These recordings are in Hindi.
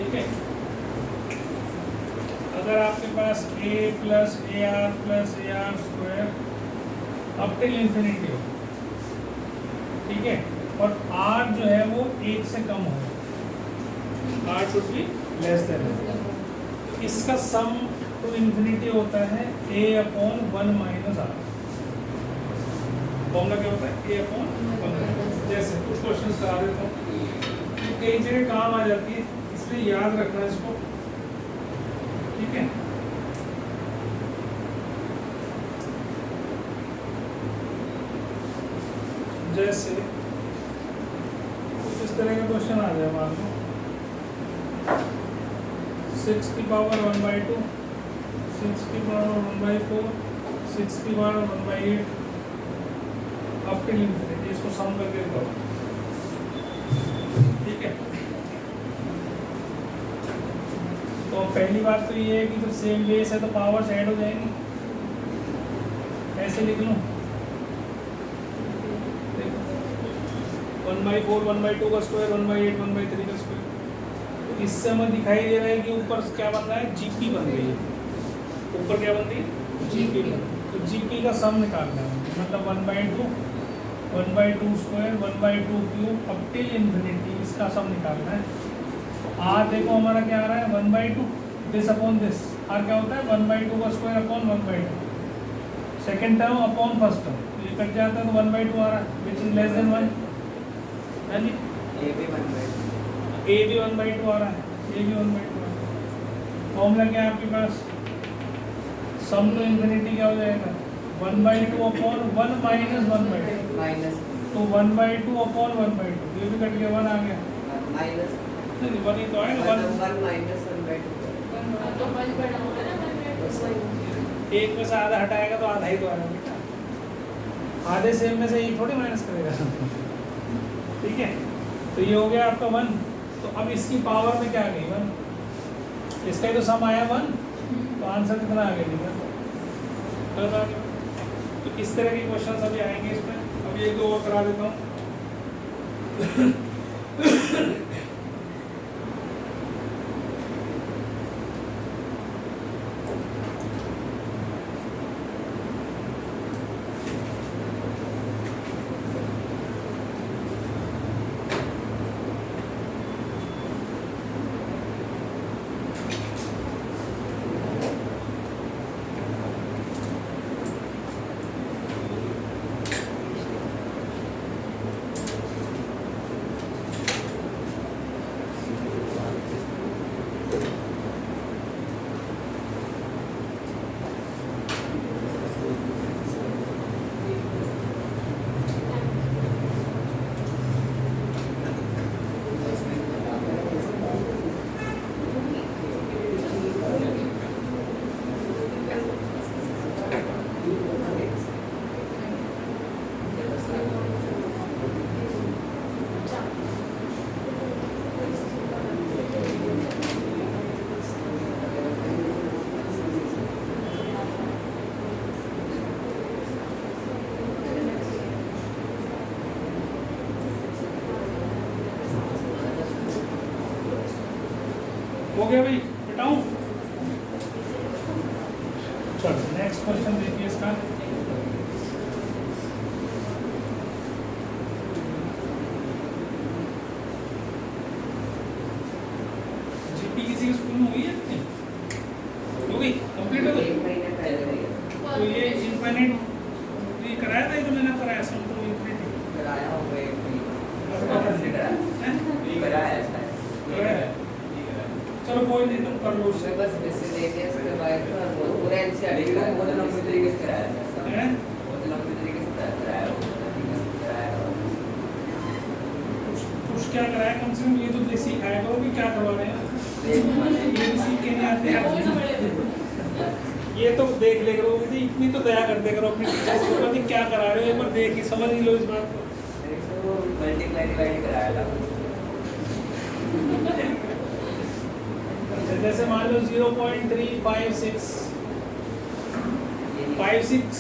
ठीक है। अगर आपके पास a plus A R square up till infinity हो, ठीक है, और r जो है वो 1 से कम हो, r should be less than, तो इसका सम टू इंफिनिटी होता है a upon 1 minus r। Formula क्या होता है? a upon 1। जैसे कुछ क्वेश्चंस करा देता हूँ, कई जगह काम आ जाती है, इसलिए याद रखना इसको, ठीक है। जैसे कुछ इस तरह का क्वेश्चन आ जाए, मान लो 6 की पावर 1/2, 6 की पावर 1/4, 6 की पावर 1/8 अप टिल इंफिनिटी, इसको सम करके करो, ठीक है। तो पहली बात तो ये है कि जब सेम बेस है तो पावर्स ऐड हो जाएंगी, ऐसे लिख लूँ 1/4 1/2 का स्क्वायर 1/8 1/3 का स्क्वायर। तो इससे हमें दिखाई दे रहा है कि ऊपर क्या बन रहा है? जीपी बन रही है, ऊपर क्या बन रही है? जीपी बन रही है। तो जीपी का सम निकालना है, मतलब 1/2 square 1/2 cube up till infinity, इसका सम निकालना है। आर देखो हमारा क्या आ रहा है? 1/2 दिस अपॉन दिस, आर क्या होता है? 1/2 का square upon 1/2, second term upon first term, ये कट जाता है तो 1/2 आ रहा है, विच इज लेस देन 1, यानी ए भी 1/2 आ रहा है, ए भी 1/2 आ रहा है। फॉर्मूला क्या है आपके पास? सम टू इंफिनिटी क्या हो जाएगा? 1/2 अपॉन 1 माइनस 1/2 माइनस, तो 1/2 अपॉन 1/2, ये भी कट गया, 1 आ गया, माइनस नहीं 1 ही तो आएगा, 1 माइनस 1/2, एक में से आधा हटाएगा तो आधा ही तो आएगा बेटा, आधे सेम में से एक थोड़ी माइनस करेगा, ठीक है। तो ये हो गया आपका 1, तो अब इसकी पावर में क्या आ गई? 1, इसका ही तो सम आया 1, तो आंसर कितना आ गया? तो इस तरह के क्वेश्चंस अभी आएंगे इसमें। अभी एक दो और करा देता हूँ। हो गया भाई, बताऊं? चलो नेक्स्ट क्वेश्चन देखिए इसका। जीपी किसी स्कूल में हुई है? हो गई, कंप्लीट हो गई। एक महीने पहले हुई है। तो ये इनफाइनाइट ये कराया था, ये तो मैंने कराया सम टू इंफिनिटी कराया होगा एक महीने। हैं? कराया है शायद। कराया? चलो कोई नहीं, तुम कर लो उससे। उसमें बस मिसलेनियस के बाद वो पूरा एनसीईआरटी का वो लंबे तरीके से कराया था। हैं? वो लंबे तरीके से कराया होगा। कुछ क्या कराया? कम से कम ये तो देसी खाया करो कि क्या करवा रहे हैं, ये भी सीख के नहीं आते हैं। ये तो देख ले करो, इतनी तो दया करते करो अपने टीचर्स के ऊपर, क्या करा रहे हो एक बार देख के समझ ही लो इस बात को। मल्टीप्लाई डिवाइड कराया था। जैसे मान लो 0.356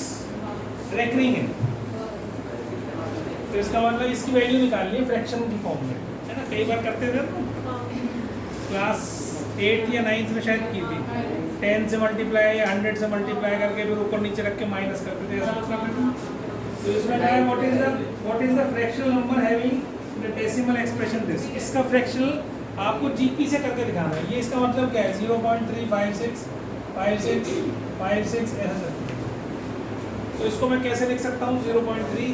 रेकरिंग है, तो इसका मतलब इसकी वैल्यू निकालनी है फ्रैक्शन की फॉर्म में, है ना? कई बार करते थे तो क्लास 8 या 9th में शायद की थी। 10 से मल्टीप्लाई या 100 से मल्टीप्लाई करके फिर ऊपर नीचे रख के माइनस करते थे, ऐसा कुछ करते थे। तो इसमें क्या है, what is the fractional number having the decimal expression this. इसका फ्रैक्शनल आपको जीपी से करके दिखाना है। ये इसका मतलब क्या है, 0.356 56 56 ऐसा। तो इसको मैं कैसे लिख सकता हूँ, 0.3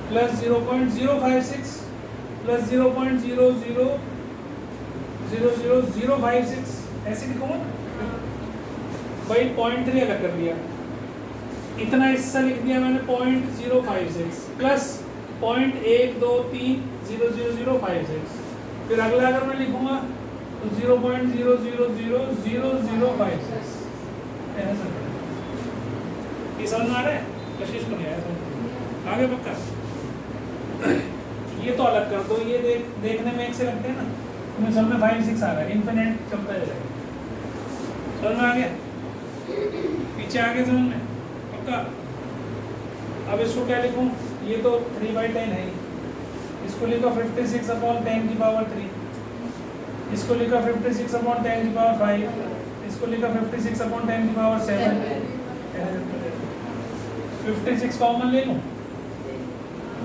प्लस 0.056 प्लस 0.00000056 ऐसे लिखूंगा भाई। 0.3 अलग कर दिया, इतना हिस्सा लिख दिया मैंने 0.056 प्लस 0.123000056। फिर अगला अगर मैं लिखूंगा तो 0.0000056 ऐसा। ये समझ में आ रहा है, कशिश को नहीं आया समझ आगे पक्का। ये तो अलग कर दो, ये देखने में एक से लगते हैं ना, तुम्हें सब में 5 6 आ रहा है, इन्फिनिट चलता जाएगा। समझ में आ गया, पीछे आगे समझ में पक्का। अब इसको क्या लिखूं, ये तो 3/10 है, इसको लिखो 56/10 की पावर 3, इसको लिखा 56/10 की पावर 5, इसको लिखा 56/10 की पावर 7। 56 कॉमन ले लूं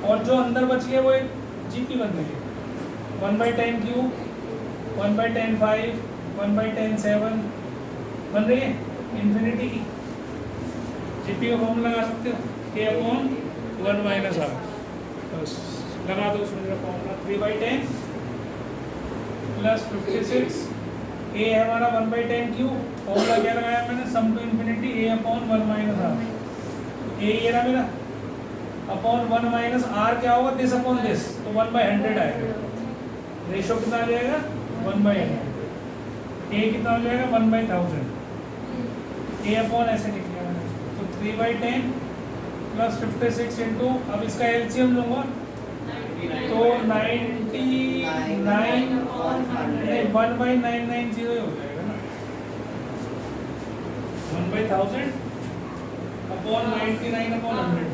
और जो अंदर बच गया वो एक जीपी बन गई। 1/10 क्यूब, 1/10 5, 1/10 7 बन रही है इन्फिनिटी की। जीपी का फॉर्मूला लगा सकते हो, a/1 - r। बस लगा दो उसमें मेरा फॉर्मूला, 3/10 प्लस 56। a है हमारा 1/10 क्यूब, फॉर्मूला क्या लगाया मैंने, सम to infinity a/1 - r। a ये रहा मेरा अपॉन 1 माइनस आर क्या होगा, दिस अपॉन दिस, तो 1/100 आएगा। रेशो कितना आ जाएगा, 1/100। a कितना हो जाएगा, 1/1000। a अपॉन ऐसे लिख लिया मैंने, तो 3/10 प्लस 56 इंटू, अब इसका एलसीएम लूंगा तो 99 1/990 हो जाएगा ना, 1/1000 अपॉन 99/100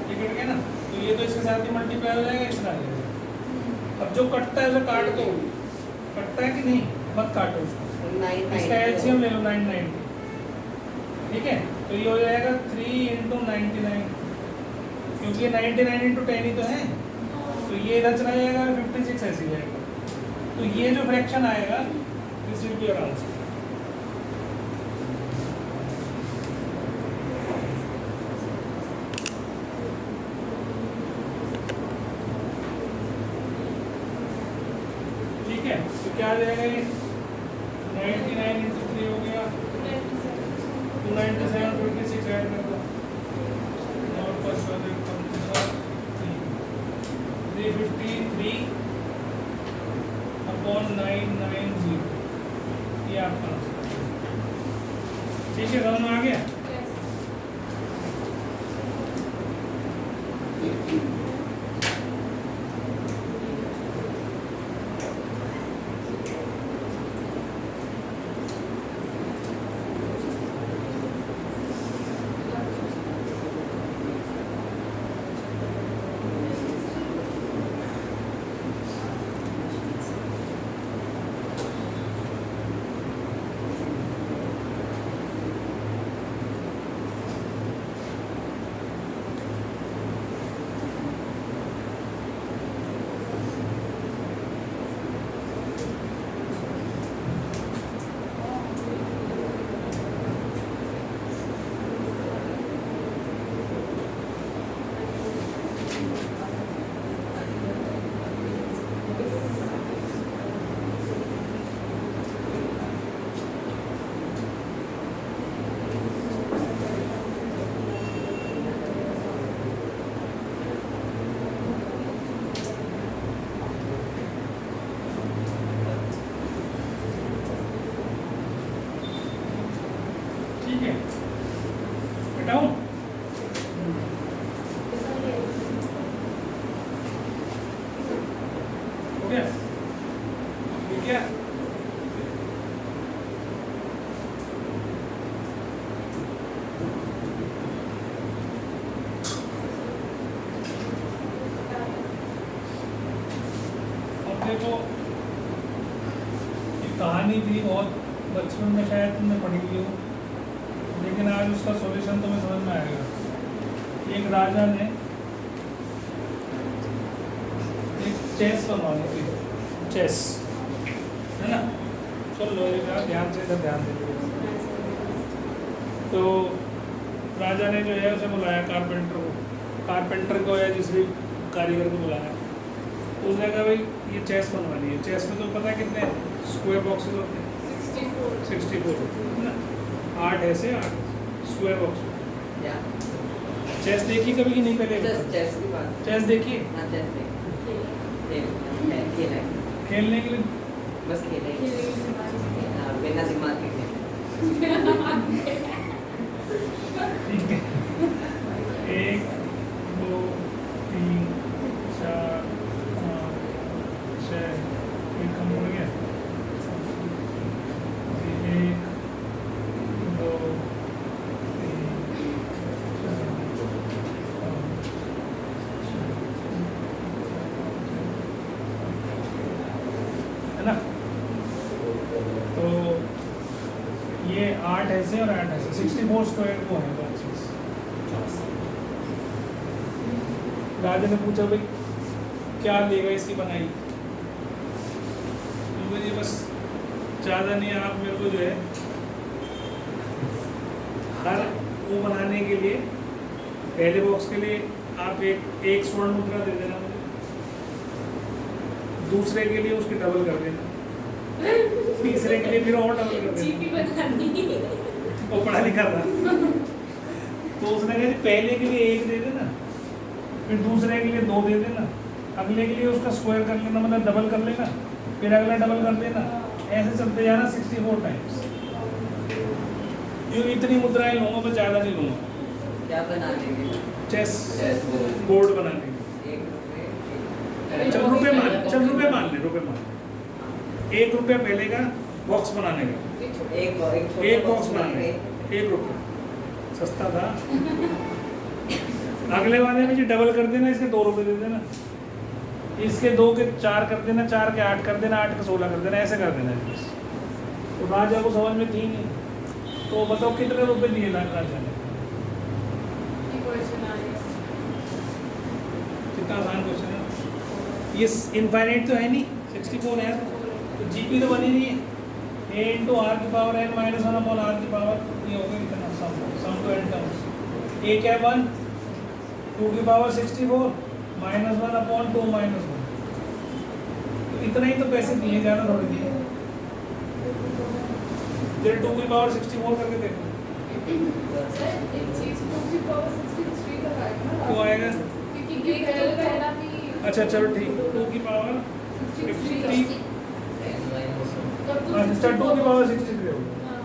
कट गया ना। तो ये तो इसके साथ ही मल्टीप्लाई हो जाएगा, एक्स्ट्रा आ जाएगा। अब जो कटता है उसे काट दो, कटता है कि नहीं, मत काटो उसको, इसका एलसीएम ले लो 990, ठीक है। तो ये हो जाएगा 3 × 99, क्योंकि ये 99 × 10 ही तो है, तो ये इधर चला जाएगा, 56 ऐसे ही जाएगा। तो ये जो फ्रैक्शन आएगा this will be your answer. तो क्या आ जाएगा, ये 99 × 3 हो गया, 297 56 ऐड कर दो, और प्लस 353/990, ये आपका आंसर। ठीक है, समझ में आ गया। ठीक है, हटाऊं, हो गया, ठीक है। अब देखो कहानी थी बहुत, बचपन में शायद तुमने पढ़ी हुई हो, लेकिन आज उसका सॉल्यूशन तुम्हें समझ में आएगा। एक राजा ने एक चेस बनवानी थी, चेस, है ना? चल लो ध्यान से, इधर ध्यान दे। तो राजा ने जो है उसे बुलाया कारपेंटर को या जिस भी कारीगर को बुलाया। उसने कहा भाई ये चेस बनवानी है। चेस में तो पता है कितने स्क्वायर बॉक्सेस होते हैं? 64 है ना? 8 ऐसे 8 स्क्वायर बॉक्स। चेस देखी कभी कि नहीं? पहले चेस की बात, चेस देखी? हाँ चेस खेला खेलने के लिए बस खेले, बिना दिमाग के खेले। ठीक है, 1 2 3 4 5 6, एक कम पड़ गया, 1 2 3 4 है ना? तो ये 8 ऐसे और 8 ऐसे, 64 स्क्वायर को है बॉक्सेस। राजा ने पूछा भाई क्या लेगा इसकी बनाई? मुझे बस ज़्यादा नहीं, आप मेरे को जो है हर वो बनाने के लिए पहले बॉक्स के लिए आप एक स्वर्ण मुद्रा दे देना मुझे, दूसरे के लिए उसकी डबल कर देना, तीसरे के लिए फिर और डबल कर देना। वो पढ़ा लिखा था। तो उसने कहा पहले के लिए 1 दे देना, फिर दूसरे के लिए 2 दे देना, अगले के लिए उसका स्क्वायर कर लेना, मतलब डबल कर लेना, फिर अगला डबल कर देना, ऐसे चलते जाना 64 टाइम्स। इतनी मुद्राएं लूँगा, मैं ज़्यादा नहीं लूँगा। क्या बना लेंगे? चेस बोर्ड बना लेंगे। चल रुपये मान ले, ₹1 पहले का बॉक्स बनाने का, एक बॉक्स बनाने का, ₹1 सस्ता था। अगले वाले में जो डबल कर देना, इसके ₹2 दे देना, इसके 2 के 4 कर देना, 4 के 8 कर देना, 8 के 16 कर देना, ऐसे कर देना। तो राजा को समझ में थी नहीं, तो बताओ कितने रुपए दिए राजा ने? कितना आसान क्वेश्चन है ये। इनफाइनाइट तो है नहीं, 64 है, तो जीपी तो बनी नहीं है। a इंटू आर की power n minus 1 upon r की पावर, ये हो गया कितना? Sum to n terms. a क्या 1, 2 की पावर 64 माइनस 1 अपॉन 2 माइनस 1, तो इतना ही तो पैसे दिए, ज़्यादा थोड़ी दिए। फिर 2 की पावर 64 करके देखो क्यों आएगा। अच्छा चलो ठीक, 2 की पावर 53, अच्छा 2 की पावर 63 होगा।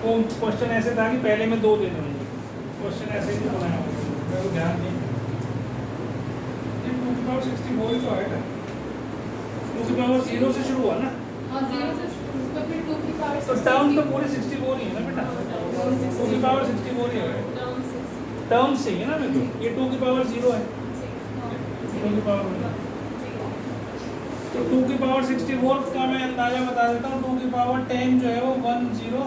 वो क्वेश्चन ऐसे था कि पहले में 2 देने होंगे, क्वेश्चन ऐसे ही बनाया होगा, मेरे को ध्यान नहीं। 2 की पावर 64 ही तो आएगा, 2 की पावर 0 से शुरू हुआ ना, तो टर्म तो पूरे 64 ही है ना बेटा, 2 की पावर 64 ही है, टर्म से है ना। मैं तो ये 2 की पावर 0 है, 2 की पावर, तो 2 की पावर 64 का मैं अंदाजा बता देता हूँ। 2 की पावर 10 जो है वो 1024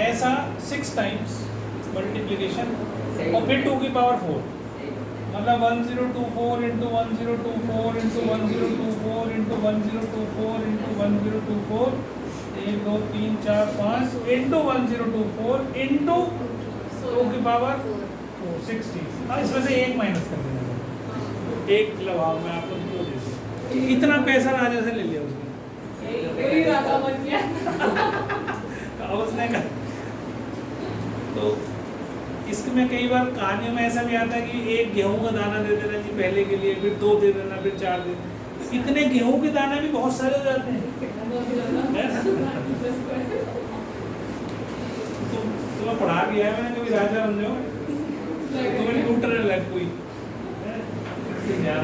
ऐसा 6 टाइम्स मल्टीप्लिकेशन, और फिर 2 की पावर 4, मतलब 1024 into 1024 into 1024 into 1024 into 1024, 1 2 3 4 5 into 1024 into 2 की पावर 60। हाँ, इसमें से 1 माइनस कर देना, 1 लगाओ, मैं आपको 2 दे दूँ। इतना पैसा राजा से ले लिया उसने कहा। तो इसमें कई बार कहानियों में ऐसा भी आता है कि 1 गेहूं का दाना दे देना जी पहले के लिए, फिर 2 दे देना, फिर 4 दे देना। इतने गेहूं के दाने भी बहुत सारे हो जाते हैं। तुम्हें पढ़ा दिया है मैंने, कभी राजा बन जाओ, तुम्हें लूटने लग कोई क्या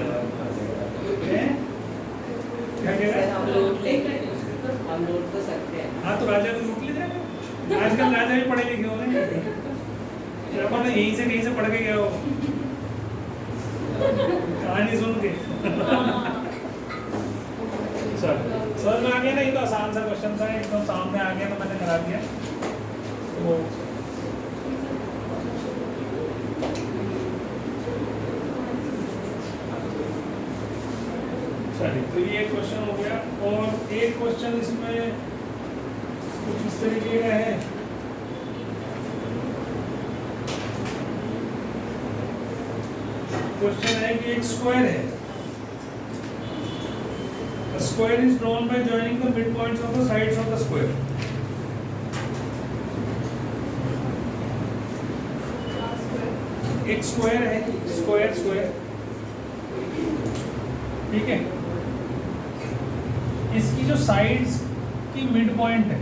कह रहा है? हम लूट तो सकते हैं। हाँ, तो राजा को लूट ले जाएगा। आजकल राजा भी पढ़े लिखे हो रहे हैं, यहीं से कहीं से पढ़ के गया हो कहानी सुन के। आसान सा क्वेश्चन था, एकदम सामने आ गया तो मैंने करा दिया। तो चलिए, तो ये एक क्वेश्चन हो गया। और एक क्वेश्चन इसमें कुछ इस तरीके का है, क्वेश्चन है कि एक स्क्वायर है, a square is drawn by joining the midpoints of the sides of the square. एक स्क्वायर है, स्क्वायर ठीक है, इसकी जो साइड्स की मिड पॉइंट है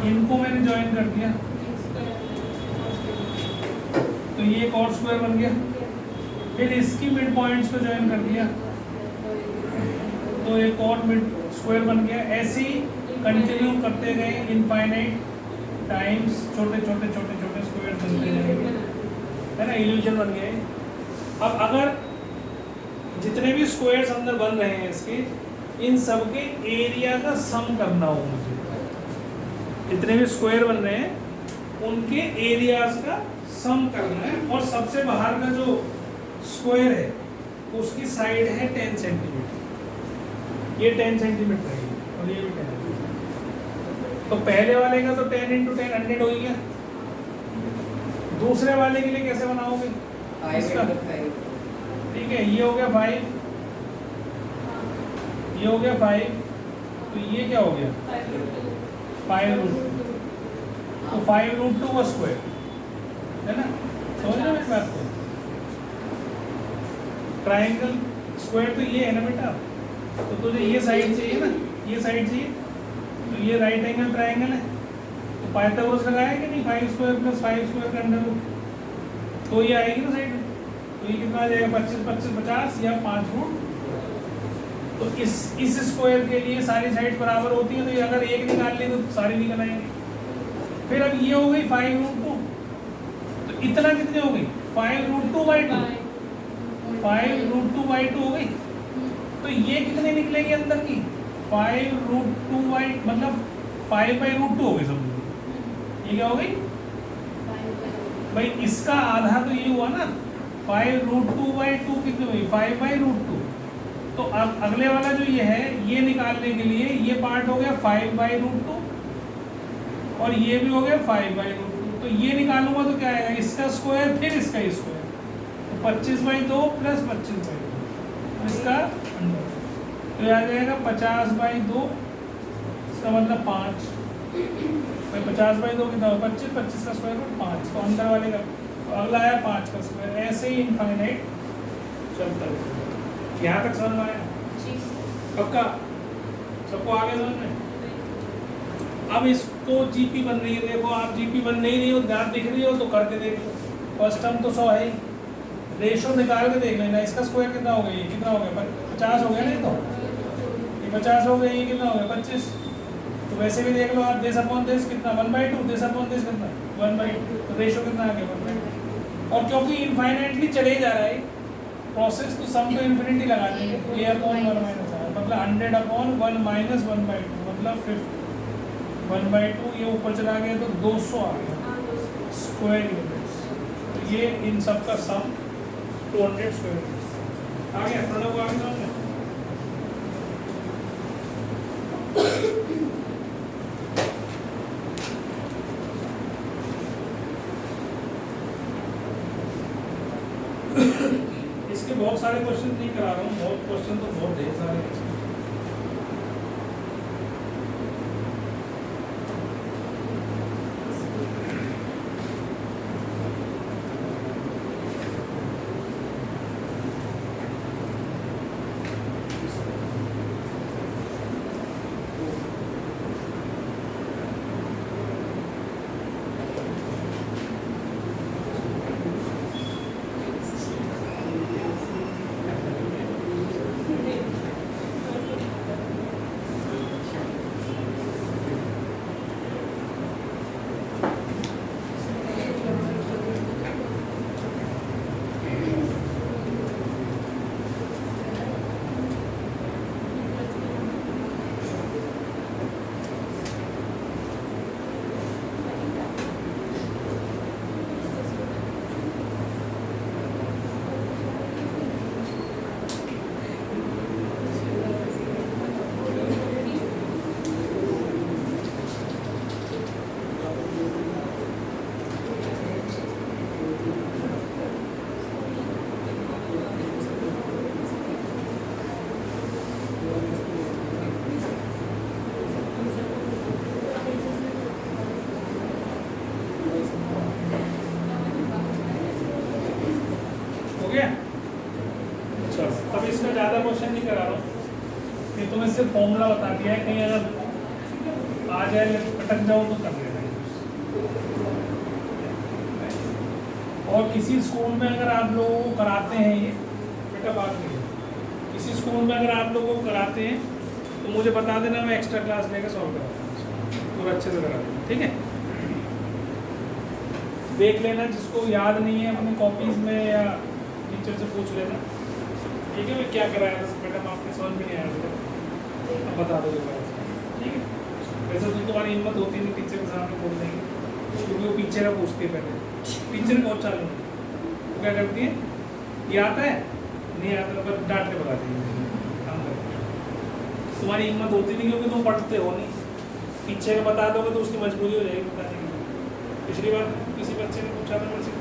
इनको मैंने ज्वाइन कर दिया, तो ये एक और स्क्वायर बन गया। फिर इसकी मिड पॉइंट्स को ज्वाइन कर दिया तो एक और मिड स्क्वायर बन गया। ऐसे ही कंटिन्यू करते गए इनफाइनाइट टाइम्स, छोटे छोटे स्क्वायर बनते जाएंगे, है ना, इल्यूजन बन गया। अब अगर जितने भी स्क्वायर्स अंदर बन रहे हैं इसके, इन सब के एरिया का सम करना हो मुझे, जितने भी स्क्वायर बन रहे हैं उनके एरियाज का सम करना है। और सबसे बाहर का जो स्क्वायर है उसकी साइड है 10 सेंटीमीटर, ये 10 सेंटीमीटर है और ये भी 10 सेंटीमीटर। तो पहले वाले का तो 10 × 10 100 हो गया। दूसरे वाले के लिए कैसे बनाओगे? इसका ठीक है, ये हो गया 5, ये हो गया 5, तो ये क्या हो गया 5√2, तो 5√2 का स्क्वायर, है ना, समझ रहे हो इस बात को? ट्राइंगल स्क्वायर तो ये है ना बेटा, तो तुझे ये साइड चाहिए ना, ये साइड चाहिए, तो ये राइट एंगल ट्राइंगल है, तो पाइथागोरस लगाया कि नहीं, 5² + 5² का अंडर, तो ये आएगी ना साइड, तो ये कितना आ जाएगा 25 25 50 या 5√2। तो इस स्क्वायर के लिए सारी साइड बराबर होती है, तो ये अगर एक निकाल ली तो सारी निकल आएंगे। फिर अब ये हो गई 5√2, तो इतना कितने हो गई 5√2/2, 5√2/2 हो गई। तो ये कितने निकलेगी अंदर की 5√2 मतलब 5/√2 हो गई समझो। ये क्या हो गई भाई, इसका आधा तो ये हुआ ना, 5√2/2 कितनी हुई 5/√2। तो अब अगले वाला जो ये है, ये निकालने के लिए ये पार्ट हो गया 5/√2 और ये भी हो गया 5/√2। तो ये निकालूंगा तो क्या आएगा, इसका स्क्वायर फिर इसका स्क्वायर, तो 25/2 + 25/2 इसका अंडर, तो ये आ जाएगा 50/2, इसका मतलब 5। भाई 50/2 कितना होगा 25, 25 का स्क्वायर रूट 5, तो अंदर वाले का, तो अगला आया 5 का स्क्वायर। ऐसे ही इनफाइनाइट चलता है। यहाँ तक समझ में आया? पक्का सबको आगे समझ में? अब इसको जीपी बन रही है, देखो आप जीपी बन नहीं रही हो, दांत दिख रही हो तो करके देख लो। फर्स्ट टर्म तो 100 है, रेशो निकाल के देख लेना, इसका स्क्वायर कितना हो गया, ये कितना हो गया 50 हो गया नहीं, तो ये 50 हो गया, ये कितना हो गया 25। तो वैसे भी देख लो आप, देश कितना 1/2, देश कितना 1/2, तो रेशो कितना आ गया 1/2। और क्योंकि इनफाइनाइटली चले जा रहा है प्रोसेस, तो सम तो इन्फिनिटी लगा देंगे, a/1 - r, मतलब 100/1 - 1/2 मतलब 50 1/2, ये ऊपर चला गया तो 200 आ गया स्क्वायर यूनिट्स। तो ये इन सब का सम 200 स्क्वायर यूनिट्स आ गया। प्रणव को आगे समझ में? इसके बहुत सारे क्वेश्चन नहीं करा रहा हूँ, बहुत क्वेश्चन तो बहुत ढेर सारे हैं। चलो अब इसमें ज़्यादा क्वेश्चन नहीं करा रहा हूँ, ये तुम्हें सिर्फ फॉर्मूला बता दिया है, कहीं अगर आ जाए अटक जाओ तो कर लेना। और किसी स्कूल में अगर आप लोगों को कराते हैं ये बेटा बात नहीं, किसी स्कूल में अगर आप लोगों को कराते हैं तो मुझे बता देना, मैं एक्स्ट्रा क्लास लेकर सॉल्व कराता हूँ और अच्छे से करा दूँगा, ठीक है। देख लेना, जिसको याद नहीं है अपनी कॉपीज़ में या टीचर से पूछ लेना, ठीक है। मैं क्या कराया था मैडम, आपने समझ में नहीं आया था, अब बता दो दोबारा, ठीक है। वैसे तो तुम्हारी हिम्मत होती नहीं टीचर के सामने बोल देंगे, क्योंकि वो पीछे का पूछती है पहले, टीचर बहुत चालू तो क्या करती है, ये आता है नहीं आता तो डांट के बताती है, काम करती। तुम्हारी हिम्मत होती नहीं क्योंकि तुम पढ़ते हो नहीं, पीछे का बता दोगे तो उसकी मजबूरी हो जाएगी बताने की। पिछली बार किसी बच्चे ने पूछा था मुझसे,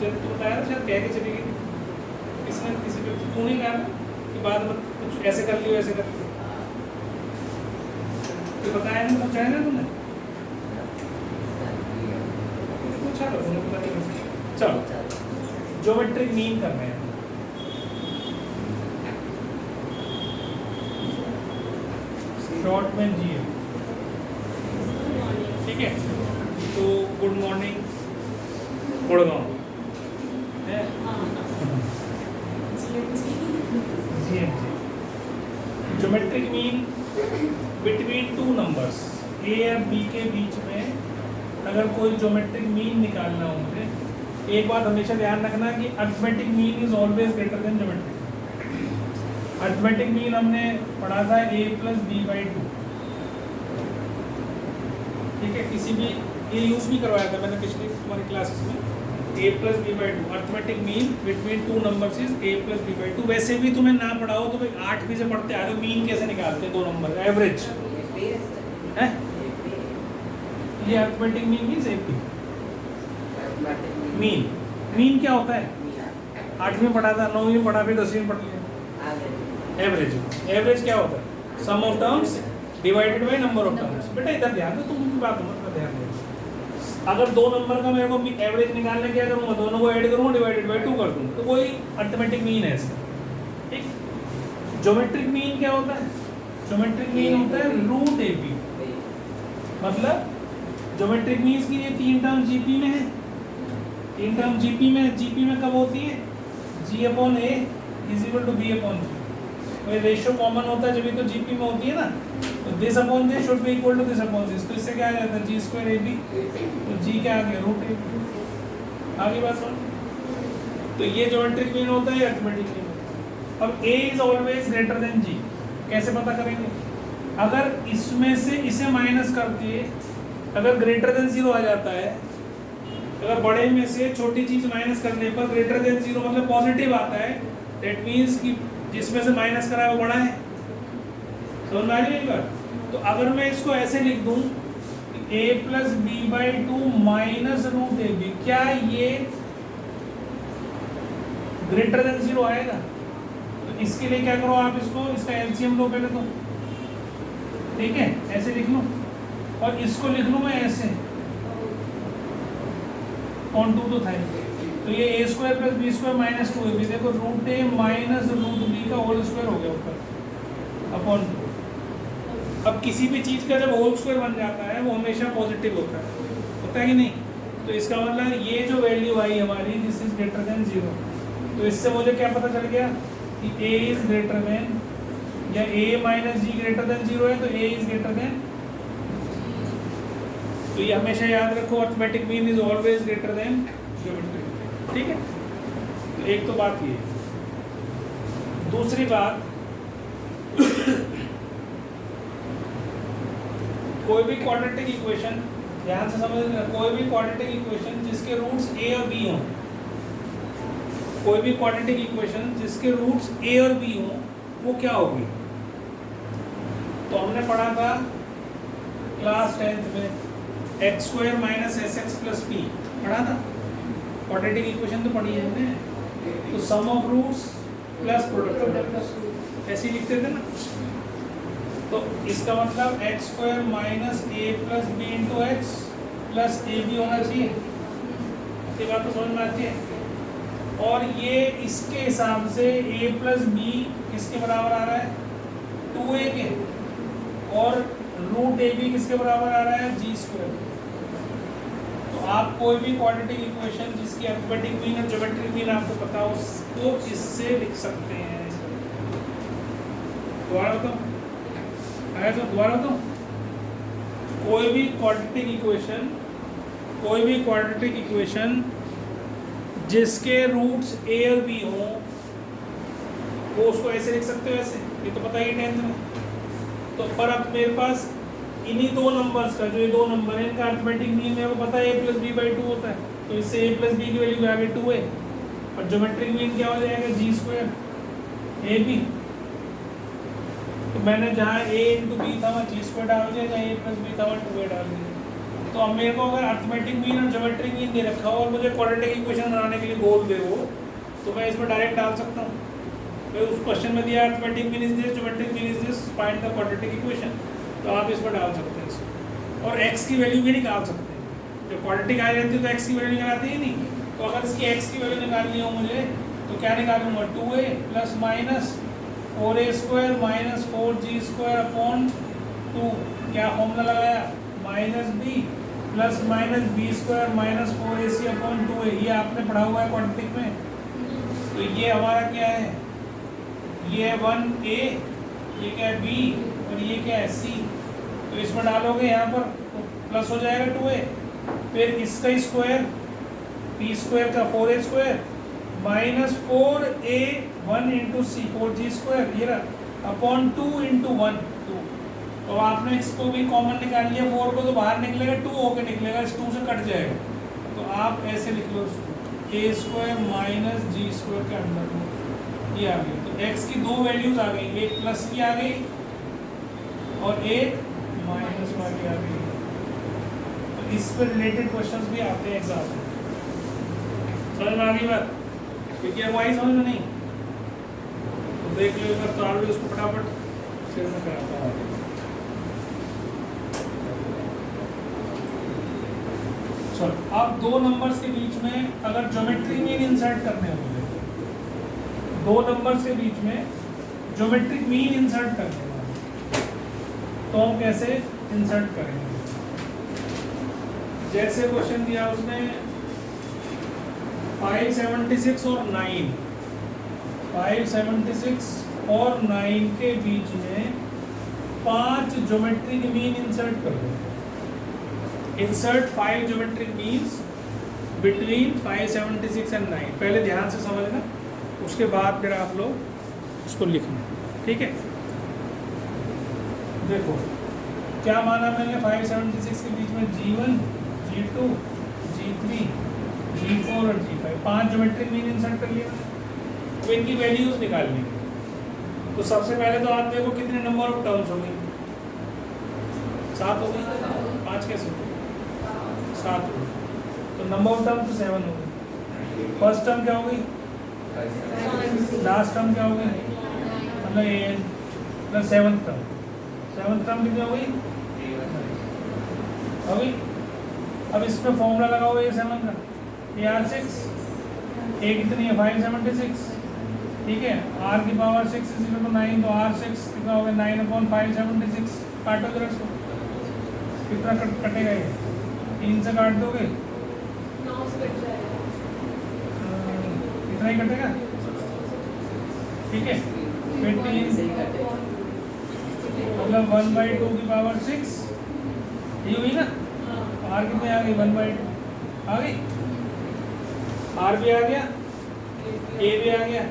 जब तू बताया था शायद कह के चली गई, किसने किसी पे तू नहीं कहा कि बाद में कुछ ऐसे कर लियो ऐसे कर लियो, तो बताया नहीं, पूछा है ना तुमने, पूछा था तुमने, पता नहीं। चलो ज्योमेट्रिक मीन कर रहे हैं, शॉर्ट में जी है, ठीक है। तो गुड मॉर्निंग गुड़गांव है, geometric mean between two numbers A और बी के बीच में अगर कोई ज्योमेट्रिक मीन निकालना हो मुझे, एक बात हमेशा ध्यान रखना कि arithmetic mean is always greater than geometric. Arithmetic mean हमने पढ़ा था a + b/2, ठीक है। किसी भी ये यूज भी करवाया था मैंने पिछली हमारी क्लासेस में, a + b/2 arithmetic mean between two numbers is a + b/2। वैसे भी तुम्हें ना पढ़ाओ तो भाई 8वीं से पढ़ते आ रहे हो, मीन कैसे निकालते हैं दो नंबर एवरेज है, ये arithmetic mean means AP। Mean mean क्या होता है, 8वीं में पढ़ा था, 9वीं में पढ़ा, फिर 10वीं में पढ़ लिया। एवरेज, एवरेज क्या होता है, sum of terms divided by number of terms. बेटा इधर ध्यान दो, तुम उनकी बात मत ध्यान दो। अगर दो नंबर का मेरे को एवरेज निकालने क्या करूँगा, दोनों को ऐड करूँगा, डिवाइडेड बाय 2 कर दूँगा, तो वही अरिथमेटिक मीन है इसका, ठीक। ज्योमेट्रिक मीन क्या होता है, ज्योमेट्रिक मीन होता है रूट AP, मतलब ज्योमेट्रिक मीन्स की ये 3 टर्म GP में है, 3 टर्म GP में कब होती है, G/A = B/G। वही रेशियो कॉमन होता है जब ये तो GP में होती है ना, तो this/this should be equal to this/this, तो इससे क्या आ जाता है G² AB, तो G क्या आ गया √AB। आगे बात सुन, तो ये ज्योमेट्रिक मीन होता है, अरिथमेटिक मीन होता है। अब A is always greater than G, कैसे पता करेंगे, अगर इसमें से इसे माइनस करके अगर ग्रेटर देन 0 आ जाता है, अगर बड़े में से छोटी चीज माइनस करने पर ग्रेटर देन 0 मतलब पॉजिटिव आता है, दैट मीन्स कि जिसमें से माइनस करा है वो बड़ा है, समझ में आ रही है बात। तो अगर मैं इसको ऐसे लिख दूं a + b/2 - √AB, क्या ये ग्रेटर देन 0 आएगा, तो इसके लिए क्या करो आप, इसको इसका एलसीएम लो पहले तो, ठीक है, ऐसे लिख लो, और इसको लिख लूँ मैं ऐसे, कौन 2 तो था, तो ये a² + b² - 2ab, देखो √a - √b का होल स्क्वायर हो गया ऊपर अपॉन 2। अब किसी भी चीज़ का जब होल स्क्वायर बन जाता है वो हमेशा पॉजिटिव होता है कि नहीं, तो इसका मतलब ये जो वैल्यू आई हमारी दिस इज ग्रेटर देन 0, तो इससे मुझे क्या पता चल गया कि a इज ग्रेटर देन, या a - g ग्रेटर देन 0 है तो a इज ग्रेटर देन, तो ये हमेशा याद रखो, arithmetic mean is always greater than geometric, ठीक है। तो एक तो बात ये, दूसरी बात कोई भी क्वाड्रेटिक इक्वेशन, ध्यान से समझना, कोई भी क्वाड्रेटिक इक्वेशन जिसके रूट्स a और b हों, कोई भी क्वाड्रेटिक इक्वेशन जिसके रूट्स a और b हों, वो क्या होगी, तो हमने पढ़ा था क्लास 10th में x² - sx + p पढ़ा था, क्वाड्रेटिक इक्वेशन तो पढ़ी है हमने, तो sum of roots plus product of roots ऐसे ही लिखते थे ना, तो इसका मतलब x² - a + b × x + ab होना चाहिए, ये बात तो समझ में आती है। और ये इसके हिसाब से a प्लस बी किसके बराबर आ रहा है 2a के, और रूट ए बी किसके बराबर आ रहा है जी स्क्वायर। तो आप कोई भी क्वाड्रेटिक इक्वेशन जिसकी अरिथमेटिक मीन और ज्योमेट्रिक मीन आपको पता हो उसको इससे लिख सकते हैं। दोबारा बताओ, आया तो दोबारा बताओ, कोई भी क्वाड्रेटिक इक्वेशन जिसके रूट्स a और b हो वो उसको ऐसे लिख सकते हो, ऐसे, ये तो पता ही 10th में। तो पर अब मेरे पास इन्हीं दो नंबर्स का, जो ये दो नंबर है इनका अरिथमेटिक मीन मेरे को पता है a प्लस बी बाई 2 होता है, तो इससे a प्लस बी की वैल्यू आ गई 2a, और ज्योमेट्रिक मीन क्या हो जाएगा जी स्क्वायर ए बी। तो मैंने जहाँ a इंटू बी था वहाँ जी स्क्वायर डाल दिया, जहाँ a प्लस बी था वहाँ 2a डाल दिया। तो अब मेरे को अगर अरिथमेटिक मीन और ज्योमेट्रिक मीन दे रखा हो और मुझे क्वाड्रेटिक इक्वेशन बनाने के लिए गोल दे हो तो मैं इसमें डायरेक्ट डाल सकता हूँ। तो उस क्वेश्चन में दिया arithmetic mean is this, geometric mean is this, find the quadratic equation, तो आप इसमें डाल सकते हैं इसको, और x की वैल्यू भी निकाल सकते हैं। जो क्वाड्रेटिक आ जाती है तो x की वैल्यू निकालती ही नहीं, तो अगर इसकी x की वैल्यू निकालनी हो मुझे तो क्या निकालूंगा 2a plus minus 4a square minus 4g square upon 2, क्या फॉर्मूला लगाया minus b plus minus b square minus 4ac upon 2a, ये आपने पढ़ा हुआ है क्वाड्रेटिक में। तो ये हमारा क्या है, ये है 1a, ये क्या है b, और ये क्या है c। तो इसमें डालोगे यहाँ पर तो प्लस हो जाएगा 2a, फिर इसका स्क्वायर p स्क्वायर का 4a square minus 4a 1 into C 4g square, ये रहा अपॉन 2 इंटू 1 2। तो आपने इसको भी कॉमन निकाल लिया, 4 को तो बाहर निकलेगा 2 होके निकलेगा, इस 2 से कट जाएगा, तो आप ऐसे लिख लो उसको a square minus g square के अंदर में ये आ गई। तो x की दो वैल्यूज आ गई, एक प्लस की आ गई और एक माइनस वाली आ गई। तो इस पर रिलेटेड क्वेश्चंस भी आते हैं एग्जाम में, समझ में आ गई बात, क्योंकि हमारी समझ में नहीं तो देख लो एक बार, तो आप उसको फटाफट फिर मैं कराता हूँ। चलो अब दो नंबर्स के बीच में अगर ज्योमेट्रिक मीन इंसर्ट करने होंगे, दो नंबर्स के बीच में ज्योमेट्रिक मीन इंसर्ट करने होंगे तो हम कैसे इंसर्ट करेंगे। जैसे क्वेश्चन दिया उसने 576 और 9, 576 और 9 के बीच में 5 ज्योमेट्रिक मीन इंसर्ट कर दो। Insert 5 geometric means between 576 and 9। पहले ध्यान से समझना, उसके बाद फिर आप लोग उसको लिखना, ठीक है। देखो क्या माना मैंने 576 के बीच में G1, G2, G3, G4 और G5 5 ज्योमेट्रिक मीन इंसर्ट कर लिया। तो इनकी वैल्यूज निकालनी है। तो सबसे पहले तो आप देखो कितने नंबर ऑफ टर्म्स हो गए, 7 हो गए, 5 कैसे हो गए 7 हो गए, तो नंबर ऑफ टर्म तो 7 हो गई। फर्स्ट टर्म क्या हो गई, लास्ट टर्म क्या हो गई, मतलब ए प्लस 7th टर्म कितनी हो गई अभी। अब इसमें फॉर्मूला लगाओ A7 का, AR6, A कितनी है 576, ठीक है, R की पावर 6 इज इक्वल टू 9, तो R6 कितना हो गया 9/576। काटो जरा इसको, कितना कटेगा ये, 3 से काट दोगे 9 से कट जाएगा, इतना ही कटेगा, ठीक है। फिर 3 मतलब 1/2 की पावर 6 ये हुई ना, R कितने आ गई 1/2 आ गई, R भी आ गया, A भी आ गया।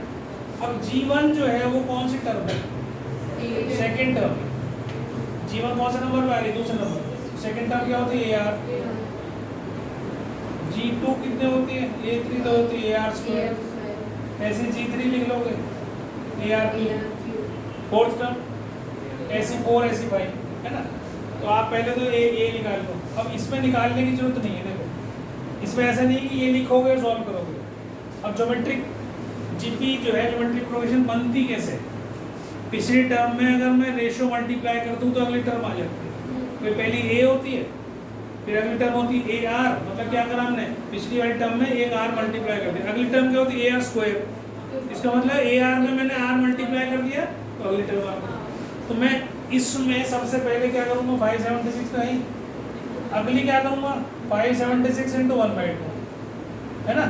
अब G1 जो है वो कौन सी टर्म है, सेकेंड टर्म। G1 कौन सा नंबर पे आ रही है, दूसरे नंबर। सेकेंड टर्म क्या होती है AR। G2 कितने होती है, A3 तो होती है AR स्क्वायर, ऐसे G3 लिख लोगे AR3। फोर्थ टर्म ऐसी 4 ऐसी 5 है ना। तो आप पहले तो A निकाल लो। अब इसमें निकालने की जरूरत नहीं है, देखो इसमें ऐसा नहीं कि ये लिखोगे और सॉल्व करोगे। अब ज्योमेट्रिक जीपी जो है ज्योमेट्रिक प्रोग्रेशन बनती कैसे, पिछली टर्म में अगर मैं रेशियो मल्टीप्लाई कर दूँ तो अगली टर्म आ जाती है। तो पहली A होती है, फिर अगली टर्म होती है ए आर, मतलब क्या करा हमने पिछली वाली टर्म में एक आर मल्टीप्लाई कर दिया, अगली टर्म क्या होती है ए आर स्क्वायर। इसका मतलब ए आर में मैंने आर मल्टीप्लाई कर दिया तो अगली टर्म आ गई। तो मैं इसमें सबसे पहले क्या करूँगा 576 का ही, अगली क्या करूँगा 576 इंटू 1/2 है ना,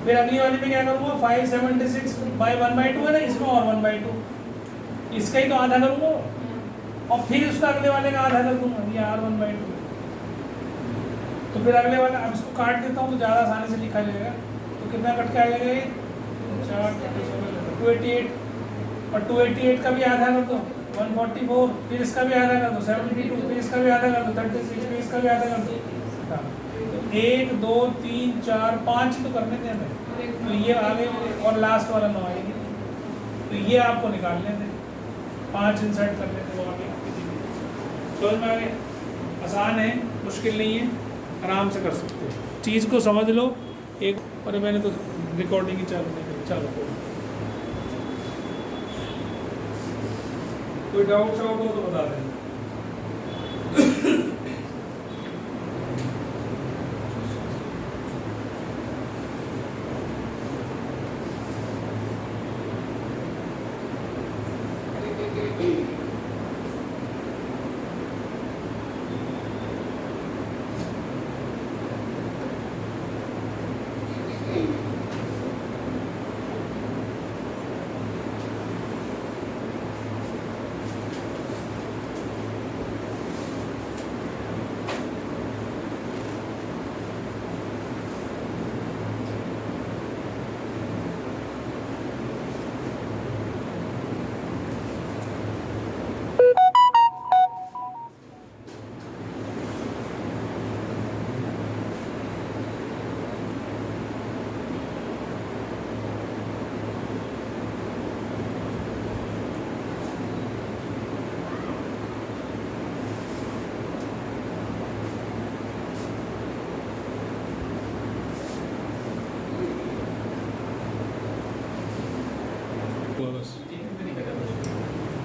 फिर अगली वाली में क्या करूँगा 576 बाई 1/2 है ना, इसमें और 1/2, इसका ही तो आधा करूँगा और फिर उसका अगले वाले का आधा कर दूँगा, ये आर 1/2। तो फिर अगले वाला अब इसको काट देता हूँ तो ज़्यादा आसानी से लिखा जाएगा। तो कितना कट के आ जाएगा ये 288, और 288 का भी आधा कर दो 144, फिर इसका भी आधा कर दो 72, फिर इसका भी आधा कर दो 36, फिर इसका भी आधा कर दो। तो 1 2 3 4 5 तो करने थे हमें, तो ये आगे और लास्ट वाला 9 आएगी, तो ये आपको निकाल लेते 5 इंसर्ट कर लेते वो आगे। समझ में आ गया? आसान है, मुश्किल नहीं है, आराम से कर सकते हो, चीज़ को समझ लो एक। और मैंने तो रिकॉर्डिंग ही चालू नहीं करी, चलो कोई डाउट शाउट हो तो बता दें।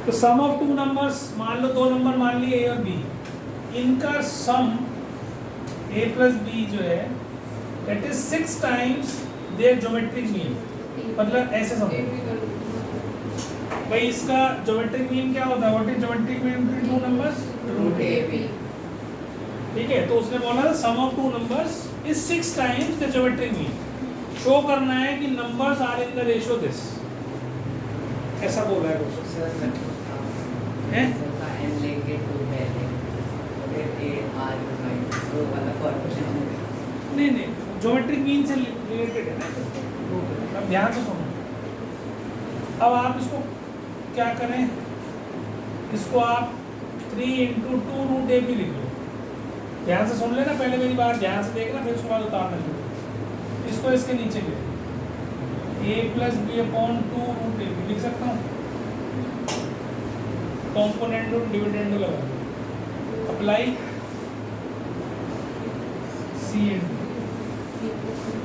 तो सम ऑफ टू नंबर्स, मान लो दो नंबर मान लिए ए और बी, इनका सम ए प्लस बी जो है that is 6 times their geometric mean. मतलब ऐसे समझो भाई, इसका ज्योमेट्रिक मीन क्या होता है, what is geometric mean between two numbers, root A B. ठीक है, तो उसने बोला sum of two numbers is 6 times the geometric mean. Show करना है कि numbers are in the ratio this, ऐसा बोला है कुछ हैं? एन लेके टू पहले फिर ए आर माइनस वो वाला फॉर्मूला नहीं, ज्योमेट्रिक मीन से रिलेटेड है ना, अब ध्यान से सुनो। अब आप इसको क्या करें, इसको आप 3 इंटू 2 रूट ए भी लिख लो। ध्यान से सुन लेना, पहले मेरी बात ध्यान से देखना, फिर उसके बाद उतारना शुरू। इसको इसके नीचे लिख ए प्लस बी अपॉन 2 रूट ए भी लिख सकता हूँ, कॉम्पोनेंट और डिविडेंड लगा, अप्लाई सी एंड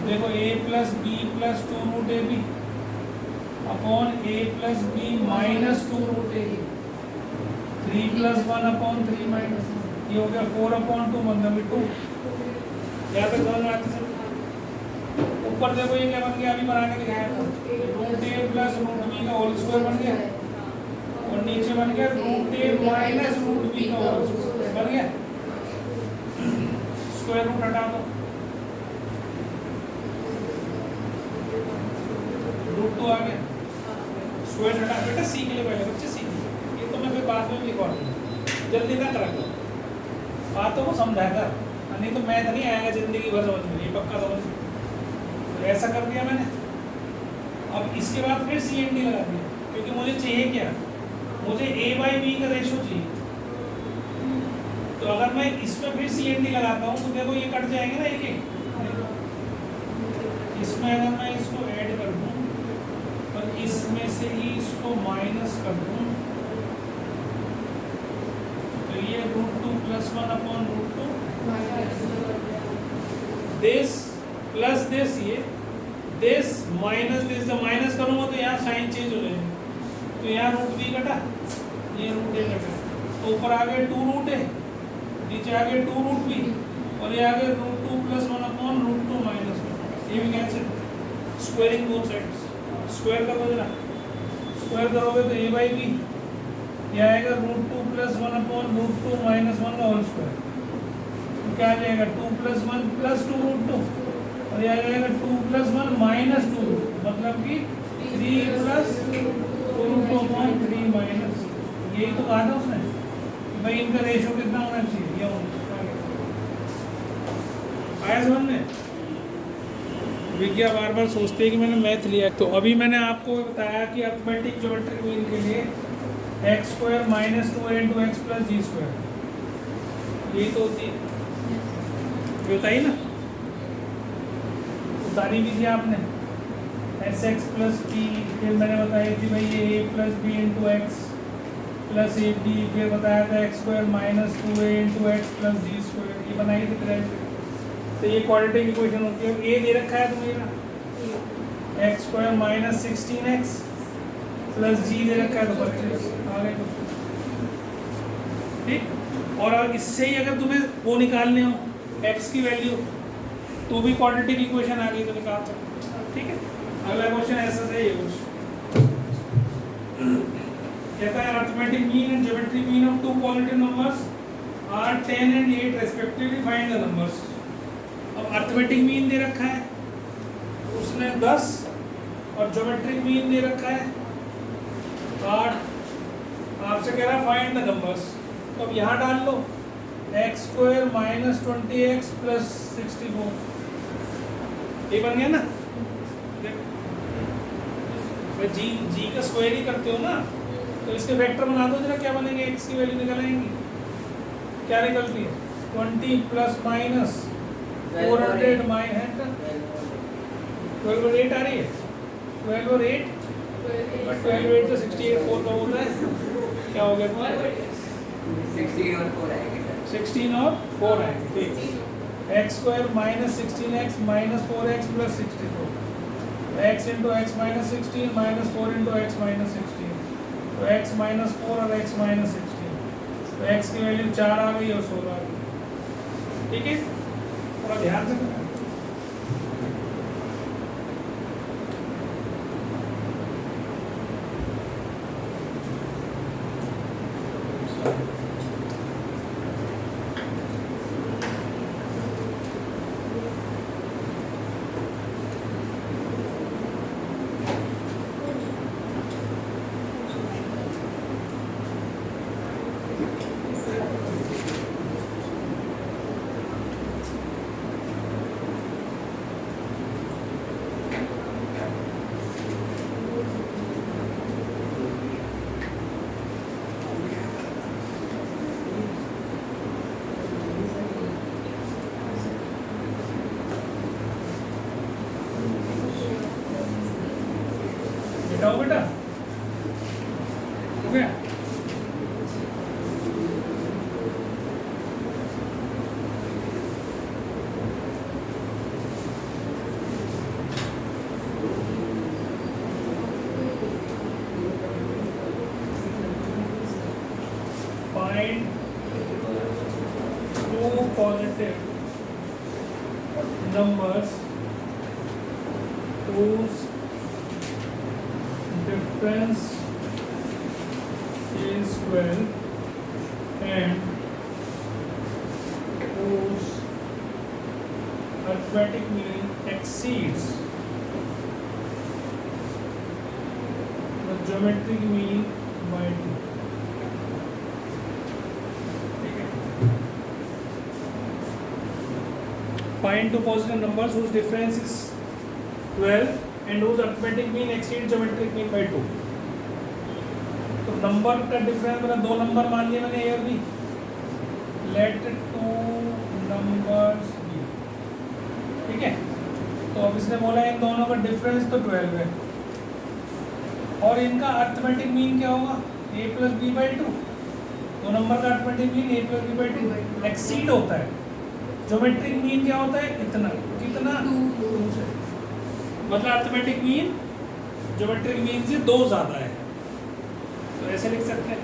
देखो A plus B plus 2 root A B upon A plus B minus 2 root A, 3 plus 1 upon 3 minus, ये हो गया 4 अपॉन 2 मतलब 2। यहाँ तक समझ में आती है? ऊपर देखो ये क्या बन गया, अभी बना के दिखाया रूट ए प्लस रूट बी का होल स्क्वायर बन गया, और नीचे बन गया रूट ए माइनस रूट बी का होल स्क्वायर बन गया। स्क्वायर रूट हटा दो, रूट 2 आ गया, स्क्वायर हटा, बेटा सीख ले पहले बच्चे, सीख, ये तो मैं फिर बाद में लिखवा दूँगा, जल्दी ना करा करो, बातों को समझा कर, नहीं तो मैथ नहीं आएगा जिंदगी भर समझ में, ये पक्का समझ। तो ऐसा कर दिया मैंने। अब इसके बाद फिर सी एन डी लगा दिया, क्योंकि मुझे चाहिए क्या, मुझे ए बाई बी का रेशो चाहिए। तो अगर मैं इसमें फिर सी एन डी लगाता हूँ तो देखो ये कट जाएंगे ना एक एक, इसमें अगर मैं इसको ऐड कर दूँ और इसमें से ही इसको माइनस कर दूँ तो ये √2 + 1 अपॉन √2 दिस प्लस दिस, ये दिस माइनस दिस, जब माइनस करूँगा तो यहाँ साइन चेंज हो जाएगा, तो यहाँ √b कटा, ये √a कटा, तो ऊपर आ गया 2 √a, नीचे आ गया 2 √b, और ये आगे √2 + 1 अपॉन √2 - 1, ये भी cancel, squaring both sides, square करो जरा, स्क्वायर करोगे तो a/b ये आएगा √2 + 1 अपॉन √2 - 1 का होल स्क्वायर, तो क्या आ जाएगा 2 + 1 + 2 √2, और ये आ जाएगा 2 + 1 - 2, मतलब कि 3 + 2 √2 / 3 माइनस, यही तो कहा था उसने कि भाई इनका रेशियो कितना होना चाहिए, ये होना आया समझ में। विज्ञा बार बार सोचते हैं कि मैंने मैथ लिया, तो अभी मैंने आपको बताया कि अरिथमेटिक ज्योमेट्रिक मीन के लिए x² - 2a × x + g², यही तो होती है, ये बताइए ना, उतारी भी थी आपने sx + p, फिर मैंने बताई थी भाई ये a + b × x + ab, फिर बताया था x² - 2a × x + g², ये बनाई थी फिर। तो ये क्वाड्रेटिक इक्वेशन होती है। ए दे रखा है तुम्हें ना, x² - 16x + g दे रखा है तो 25, आगे कुछ ठीक। और अगर इससे ही अगर तुम्हें वो निकालने हो x की वैल्यू, तो भी क्वाड्रेटिक इक्वेशन आ गई तो निकाल सकते हो, ठीक है। अगला क्वेश्चन ऐसा है, ये कुछ कहता है arithmetic mean and geometric mean of two positive numbers are 10 and 8 respectively, find the numbers. अब अरिथमेटिक मीन दे रखा है उसने 10 और ज्योमेट्रिक मीन दे रखा है 8, आपसे कह रहा है फाइंड द नंबर्स। तो अब यहाँ डाल लो x² - 20x + 64, ये बन गया ना, जी का स्क्वायर ही करते हो ना, तो इसके वेक्टर बना दो जरा, क्या बनेंगे, x की वैल्यू निकल आएंगी, क्या निकलती है 20 ± 400 12 और 8 आ रही है, 12 और 8, बट 12 और 8 तो 68 4 का बोल रहा है, क्या हो गया तुम्हारा 16 और 4 आएंगे सर, 16 और 4 आएंगे, ठीक। x² - 16x - 4x + 64, x × x - 16 - 4 × x - 16, तो x - 4 और x - 16, तो x की वैल्यू 4 आ गई और 16 आ गई, ठीक है। थोड़ा ध्यान से करना। बैठाओ बेटा, हो गया। Find two positive numbers whose difference is 12 and whose arithmetic mean exceeds the geometric mean by 2. Find two positive numbers whose difference is 12 and whose arithmetic mean exceeds geometric mean by 2. तो नंबर का डिफरेंस मैंने दो नंबर मान लिए मैंने, ए और b, let two numbers be, ठीक है। तो अब इसने बोला इन दोनों का डिफरेंस तो 12 है और इनका अरिथमेटिक मीन क्या होगा, a + b / 2। दो नंबर का arithmetic mean a + b / 2 exceed होता है। ज्योमेट्रिक मीन क्या होता है, इतना, कितना 2 से, मतलब अरिथमेटिक मीन ज्योमेट्रिक मीन से 2 ज़्यादा है, तो ऐसे लिख सकते हैं।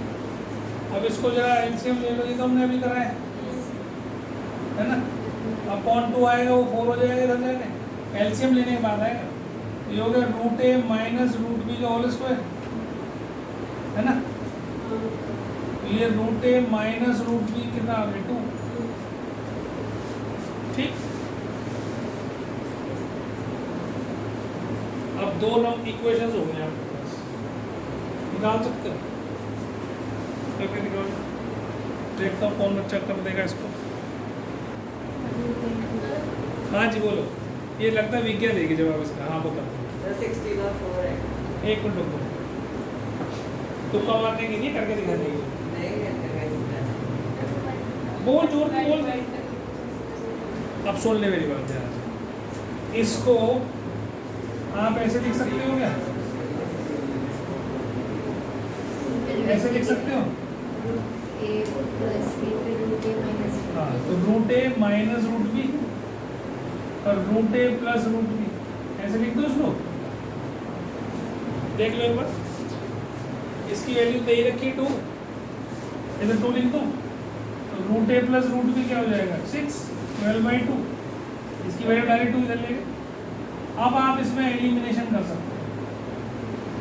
अब इसको जरा एलसीएम ले लो, ये तो हमने अभी करा है ना, अपॉन 2 आएगा वो 4 हो जाएगा इधर जाके, एलसीएम लेने के बाद आएगा। ये हो गया रूट ए माइनस रूट बी का होल स्क्वायर, है ना। ये रूट ए माइनस रूट बी कितना आ गया 2, ठीक। अब दो नंबर इक्वेशंस हो गए आपके पास, निकाल सकते हो करके निकाल। देखता हूँ कौन बच्चा कर देगा इसको। हाँ जी बोलो, ये लगता है विज्ञा देगी जवाब इसका। हाँ बता। सर 16 और 4 है। एक मिनट रुको, तुक्का मारने की नहीं, करके दिखा देगी। नहीं करते वैसे। बोल जोर से बोल। अब सुन ले मेरी बात ध्यान से। इसको आप ऐसे लिख सकते हो क्या, ऐसे लिख सकते हो। हाँ तो रूट ए माइनस रूट बी और रूट ए प्लस रूट बी, ऐसे लिख दो इसको। देख लो एक बार, इसकी वैल्यू दे रखी 2, इधर 2 लिख दो, तो रूट ए प्लस रूट बी क्या हो जाएगा 6, 12/2। इसकी वैल्यू डायरेक्ट 2 इधर ले गए। अब आप इसमें एलिमिनेशन कर सकते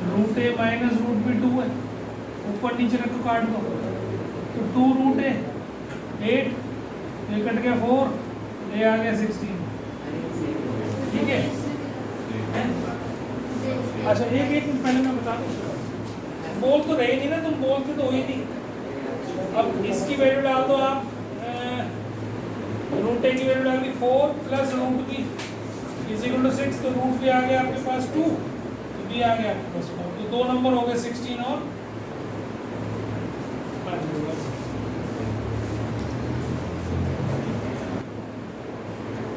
हो। रूट ए माइनस रूट बी 2 है, ऊपर नीचे रख को काट दो, तो 2 रूट ए 8, ये कट गया 4, ये आ गया 16, ठीक है। अच्छा एक मिनट पहले मैं बता दूँ, बोल तो रहे नहीं ना तुम, बोलते तो ही नहीं। अब इसकी वैल्यू डाल दो आप, रूट ए की वैल्यू डाल दी 4 plus root b is equal to 6, तो रूट बी आ गया आपके पास 2, तो बी आ गया आपके पास 4, तो 2 नंबर हो गए 16 और 5।